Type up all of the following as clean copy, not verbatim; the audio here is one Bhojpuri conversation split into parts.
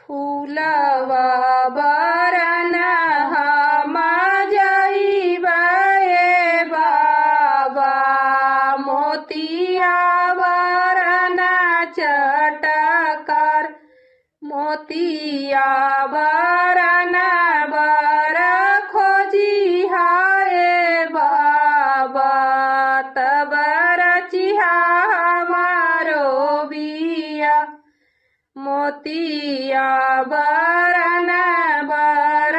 फूलवा बरन हम जइबे बाबा, मोतिया बरन चटकर, मोतिया बरन बर खोजी हाय बाबा, तब रचिहा हमारो बिया, मोतिया बरन बर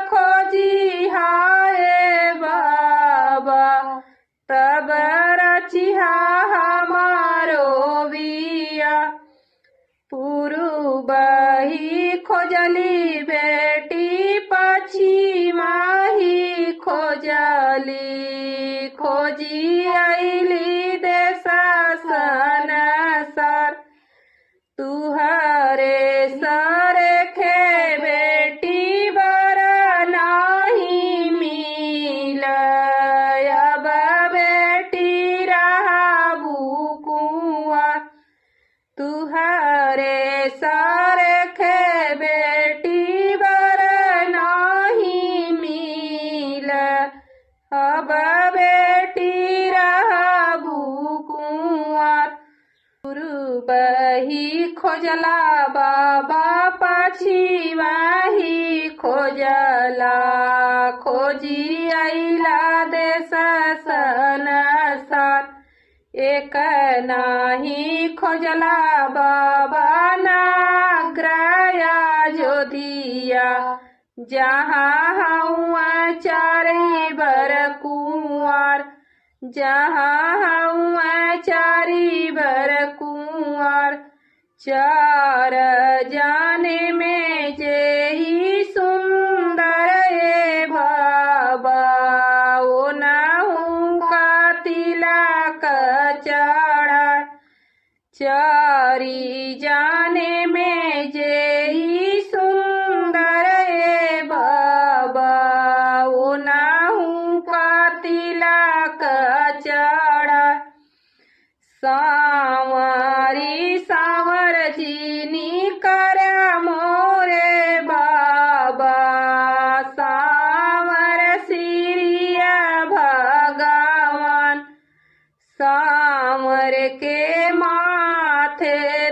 खोजी हाय बाबा, तब रचिहा हमारो बिया। पूर्वही खोजली बेटी, पश्चिमा ही खोजली, खोजी अइली देश संसार, तुहरे सरखे बेटी बर नाही मिल, अब बेटी रहबू कुंवर, तुहरे सरखे बेटी बर नाही मिल, अब बेटी रहबू कुंवर। पूर्वही खोजला बाबा, पश्चिमा ही खोजला, खोजी अइला देश संसार, एक नाही खोजला बाबा नाग्राया जोधिया, जहाँ हऊँ चारी बर कुंवर, जहाँ हऊँ चारी बर कुंवर, चार जाने में जेही सुंदर ए बाबा, ओ नाहू का तिलक चढ़ा, चारी जाने में जेही सुंदर ए बाबा, ओ नाहू का तिलक चढ़ा। सांवरी सांवर जीनी कर मोरे बाबा, सांवर सिरिया भगवान, सांवर के माथे